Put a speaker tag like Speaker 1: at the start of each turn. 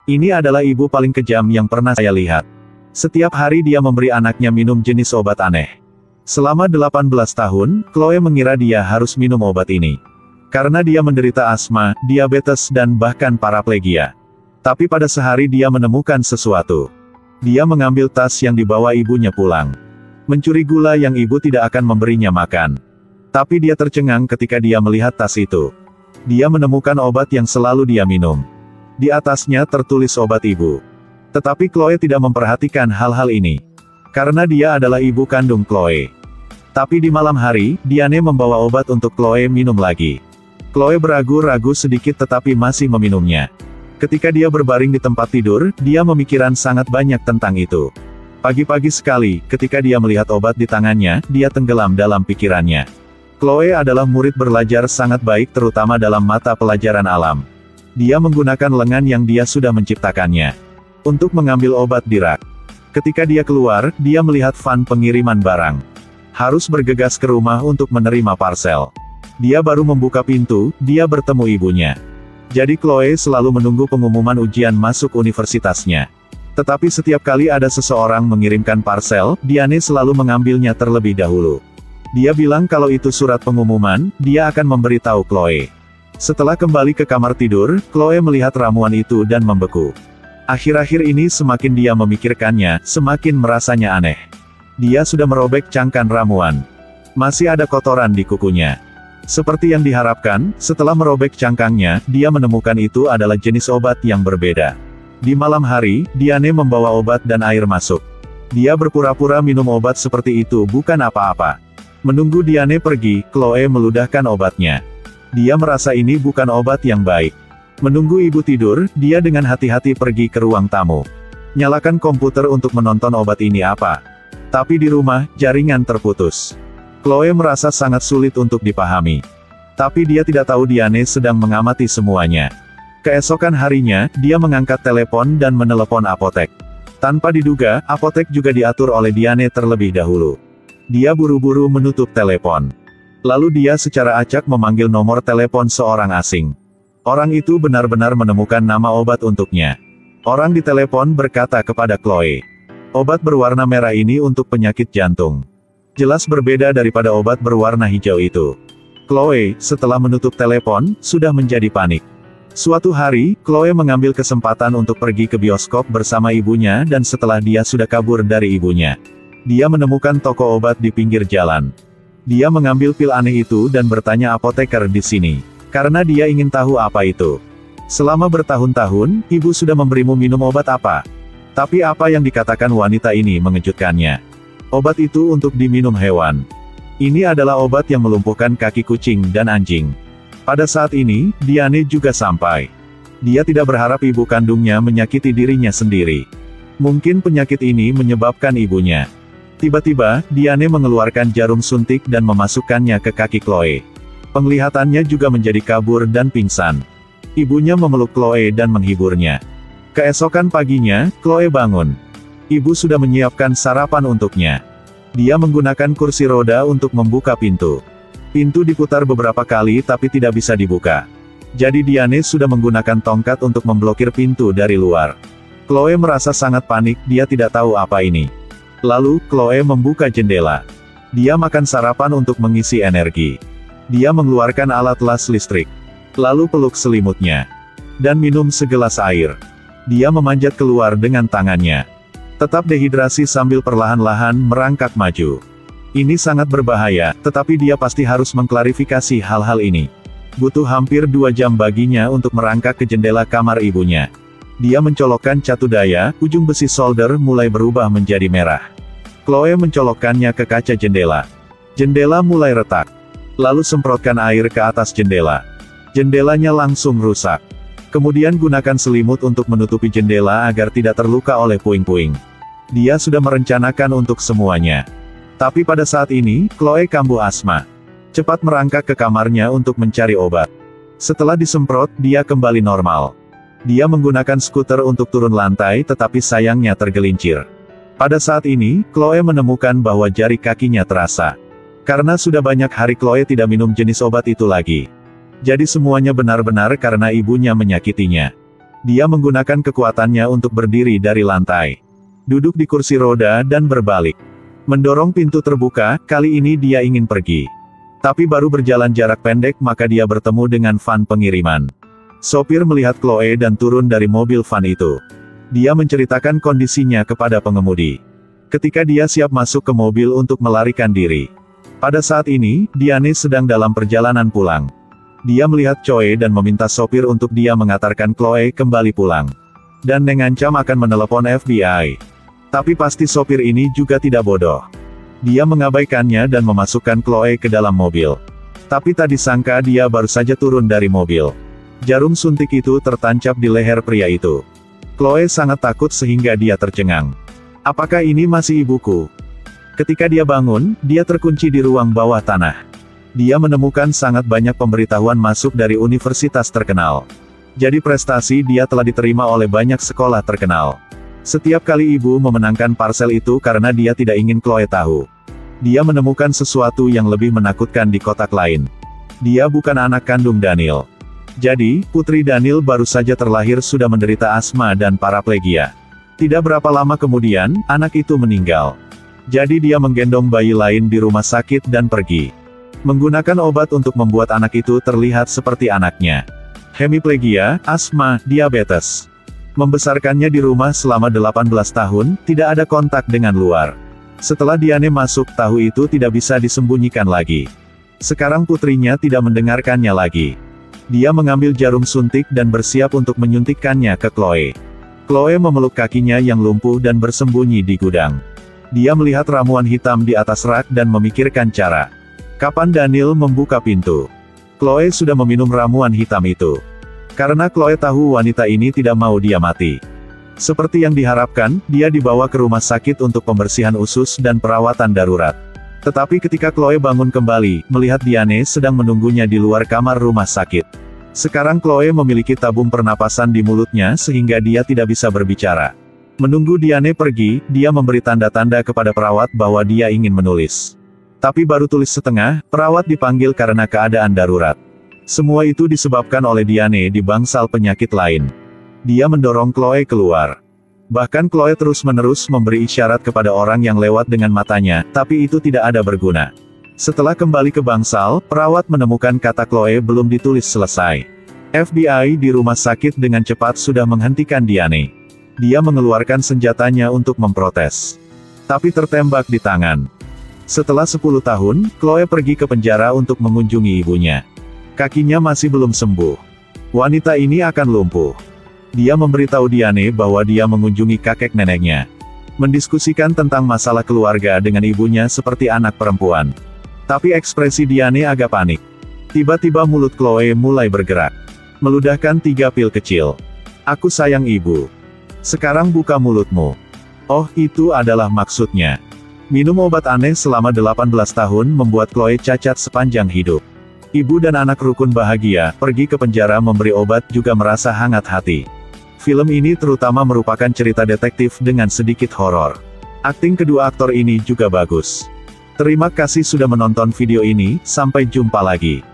Speaker 1: Ini adalah ibu paling kejam yang pernah saya lihat. Setiap hari dia memberi anaknya minum jenis obat aneh. Selama 18 tahun, Chloe mengira dia harus minum obat ini. Karena dia menderita asma, diabetes dan bahkan paraplegia. Tapi pada sehari dia menemukan sesuatu. Dia mengambil tas yang dibawa ibunya pulang. Mencuri gula yang ibu tidak akan memberinya makan. Tapi dia tercengang ketika dia melihat tas itu. Dia menemukan obat yang selalu dia minum. Di atasnya tertulis obat ibu. Tetapi Chloe tidak memperhatikan hal-hal ini. Karena dia adalah ibu kandung Chloe. Tapi di malam hari, Diane membawa obat untuk Chloe minum lagi. Chloe beragu-ragu sedikit tetapi masih meminumnya. Ketika dia berbaring di tempat tidur, dia memikirkan sangat banyak tentang itu. Pagi-pagi sekali, ketika dia melihat obat di tangannya, dia tenggelam dalam pikirannya. Chloe adalah murid belajar sangat baik terutama dalam mata pelajaran alam. Dia menggunakan lengan yang dia sudah menciptakannya untuk mengambil obat di rak. Ketika dia keluar, dia melihat van pengiriman barang. Harus bergegas ke rumah untuk menerima parcel. Dia baru membuka pintu, dia bertemu ibunya. Jadi Chloe selalu menunggu pengumuman ujian masuk universitasnya. Tetapi setiap kali ada seseorang mengirimkan parcel, Diane selalu mengambilnya terlebih dahulu. Dia bilang kalau itu surat pengumuman, dia akan memberitahu Chloe. Setelah kembali ke kamar tidur, Chloe melihat ramuan itu dan membeku. Akhir-akhir ini semakin dia memikirkannya, semakin merasanya aneh. Dia sudah merobek cangkang ramuan. Masih ada kotoran di kukunya. Seperti yang diharapkan, setelah merobek cangkangnya, dia menemukan itu adalah jenis obat yang berbeda. Di malam hari, Diane membawa obat dan air masuk. Dia berpura-pura minum obat seperti itu bukan apa-apa. Menunggu Diane pergi, Chloe meludahkan obatnya. Dia merasa ini bukan obat yang baik. Menunggu ibu tidur, dia dengan hati-hati pergi ke ruang tamu. Nyalakan komputer untuk menonton obat ini apa. Tapi di rumah, jaringan terputus. Chloe merasa sangat sulit untuk dipahami. Tapi dia tidak tahu Diane sedang mengamati semuanya. Keesokan harinya, dia mengangkat telepon dan menelepon apotek. Tanpa diduga, apotek juga diatur oleh Diane terlebih dahulu. Dia buru-buru menutup telepon. Lalu dia secara acak memanggil nomor telepon seorang asing. Orang itu benar-benar menemukan nama obat untuknya. Orang di telepon berkata kepada Chloe. Obat berwarna merah ini untuk penyakit jantung. Jelas berbeda daripada obat berwarna hijau itu. Chloe, setelah menutup telepon, sudah menjadi panik. Suatu hari, Chloe mengambil kesempatan untuk pergi ke bioskop bersama ibunya dan setelah dia sudah kabur dari ibunya. Dia menemukan toko obat di pinggir jalan. Dia mengambil pil aneh itu dan bertanya apoteker di sini. Karena dia ingin tahu apa itu. Selama bertahun-tahun, ibu sudah memberimu minum obat apa? Tapi apa yang dikatakan wanita ini mengejutkannya. Obat itu untuk diminum hewan. Ini adalah obat yang melumpuhkan kaki kucing dan anjing. Pada saat ini, Diane juga sampai. Dia tidak berharap ibu kandungnya menyakiti dirinya sendiri. Mungkin penyakit ini menyebabkan ibunya. Tiba-tiba, Diane mengeluarkan jarum suntik dan memasukkannya ke kaki Chloe. Penglihatannya juga menjadi kabur dan pingsan. Ibunya memeluk Chloe dan menghiburnya. Keesokan paginya, Chloe bangun. Ibu sudah menyiapkan sarapan untuknya. Dia menggunakan kursi roda untuk membuka pintu. Pintu diputar beberapa kali tapi tidak bisa dibuka. Jadi Diane sudah menggunakan tongkat untuk memblokir pintu dari luar. Chloe merasa sangat panik, dia tidak tahu apa ini. Lalu, Chloe membuka jendela. Dia makan sarapan untuk mengisi energi. Dia mengeluarkan alat las listrik. Lalu peluk selimutnya. Dan minum segelas air. Dia memanjat keluar dengan tangannya. Tetap dehidrasi sambil perlahan-lahan merangkak maju. Ini sangat berbahaya, tetapi dia pasti harus mengklarifikasi hal-hal ini. Butuh hampir 2 jam baginya untuk merangkak ke jendela kamar ibunya. Dia mencolokkan catu daya, ujung besi solder mulai berubah menjadi merah. Chloe mencolokkannya ke kaca jendela. Jendela mulai retak. Lalu semprotkan air ke atas jendela. Jendelanya langsung rusak. Kemudian gunakan selimut untuk menutupi jendela agar tidak terluka oleh puing-puing. Dia sudah merencanakan untuk semuanya. Tapi pada saat ini, Chloe kambuh asma. Cepat merangkak ke kamarnya untuk mencari obat. Setelah disemprot, dia kembali normal. Dia menggunakan skuter untuk turun lantai tetapi sayangnya tergelincir. Pada saat ini, Chloe menemukan bahwa jari kakinya terasa. Karena sudah banyak hari Chloe tidak minum jenis obat itu lagi. Jadi semuanya benar-benar karena ibunya menyakitinya. Dia menggunakan kekuatannya untuk berdiri dari lantai. Duduk di kursi roda dan berbalik. Mendorong pintu terbuka, kali ini dia ingin pergi. Tapi baru berjalan jarak pendek maka dia bertemu dengan van pengiriman. Sopir melihat Chloe dan turun dari mobil van itu. Dia menceritakan kondisinya kepada pengemudi. Ketika dia siap masuk ke mobil untuk melarikan diri. Pada saat ini, Diane sedang dalam perjalanan pulang. Dia melihat Chloe dan meminta sopir untuk dia mengantarkan Chloe kembali pulang. Dan mengancam akan menelepon FBI. Tapi pasti sopir ini juga tidak bodoh. Dia mengabaikannya dan memasukkan Chloe ke dalam mobil. Tapi tak disangka dia baru saja turun dari mobil. Jarum suntik itu tertancap di leher pria itu. Chloe sangat takut sehingga dia tercengang. Apakah ini masih ibuku? Ketika dia bangun, dia terkunci di ruang bawah tanah. Dia menemukan sangat banyak pemberitahuan masuk dari universitas terkenal. Jadi prestasi dia telah diterima oleh banyak sekolah terkenal. Setiap kali ibu memenangkan parsel itu karena dia tidak ingin Chloe tahu. Dia menemukan sesuatu yang lebih menakutkan di kotak lain. Dia bukan anak kandung Daniel. Jadi, putri Daniel baru saja terlahir sudah menderita asma dan paraplegia. Tidak berapa lama kemudian, anak itu meninggal. Jadi dia menggendong bayi lain di rumah sakit dan pergi. Menggunakan obat untuk membuat anak itu terlihat seperti anaknya. Hemiplegia, asma, diabetes. Membesarkannya di rumah selama 18 tahun, tidak ada kontak dengan luar. Setelah Diane masuk, tahu itu tidak bisa disembunyikan lagi. Sekarang putrinya tidak mendengarkannya lagi. Dia mengambil jarum suntik dan bersiap untuk menyuntikkannya ke Chloe. Chloe memeluk kakinya yang lumpuh dan bersembunyi di gudang. Dia melihat ramuan hitam di atas rak dan memikirkan cara. Kapan Daniel membuka pintu? Chloe sudah meminum ramuan hitam itu. Karena Chloe tahu wanita ini tidak mau dia mati. Seperti yang diharapkan, dia dibawa ke rumah sakit untuk pembersihan usus dan perawatan darurat. Tetapi ketika Chloe bangun kembali, melihat Diane sedang menunggunya di luar kamar rumah sakit. Sekarang Chloe memiliki tabung pernapasan di mulutnya sehingga dia tidak bisa berbicara. Menunggu Diane pergi, dia memberi tanda-tanda kepada perawat bahwa dia ingin menulis. Tapi baru tulis setengah, perawat dipanggil karena keadaan darurat. Semua itu disebabkan oleh Diane di bangsal penyakit lain. Dia mendorong Chloe keluar. Bahkan Chloe terus-menerus memberi isyarat kepada orang yang lewat dengan matanya, tapi itu tidak ada berguna. Setelah kembali ke bangsal, perawat menemukan kata Chloe belum ditulis selesai. FBI di rumah sakit dengan cepat sudah menghentikan Diane. Dia mengeluarkan senjatanya untuk memprotes. Tapi tertembak di tangan. Setelah 10 tahun, Chloe pergi ke penjara untuk mengunjungi ibunya. Kakinya masih belum sembuh. Wanita ini akan lumpuh. Dia memberitahu Diane bahwa dia mengunjungi kakek neneknya. Mendiskusikan tentang masalah keluarga dengan ibunya seperti anak perempuan. Tapi ekspresi Diane agak panik. Tiba-tiba mulut Chloe mulai bergerak. Meludahkan 3 pil kecil. Aku sayang ibu. Sekarang buka mulutmu. Oh, itu adalah maksudnya. Minum obat aneh selama 18 tahun membuat Chloe cacat sepanjang hidup. Ibu dan anak rukun bahagia, pergi ke penjara memberi obat juga merasa hangat hati. Film ini terutama merupakan cerita detektif dengan sedikit horor. Akting kedua aktor ini juga bagus. Terima kasih sudah menonton video ini, sampai jumpa lagi.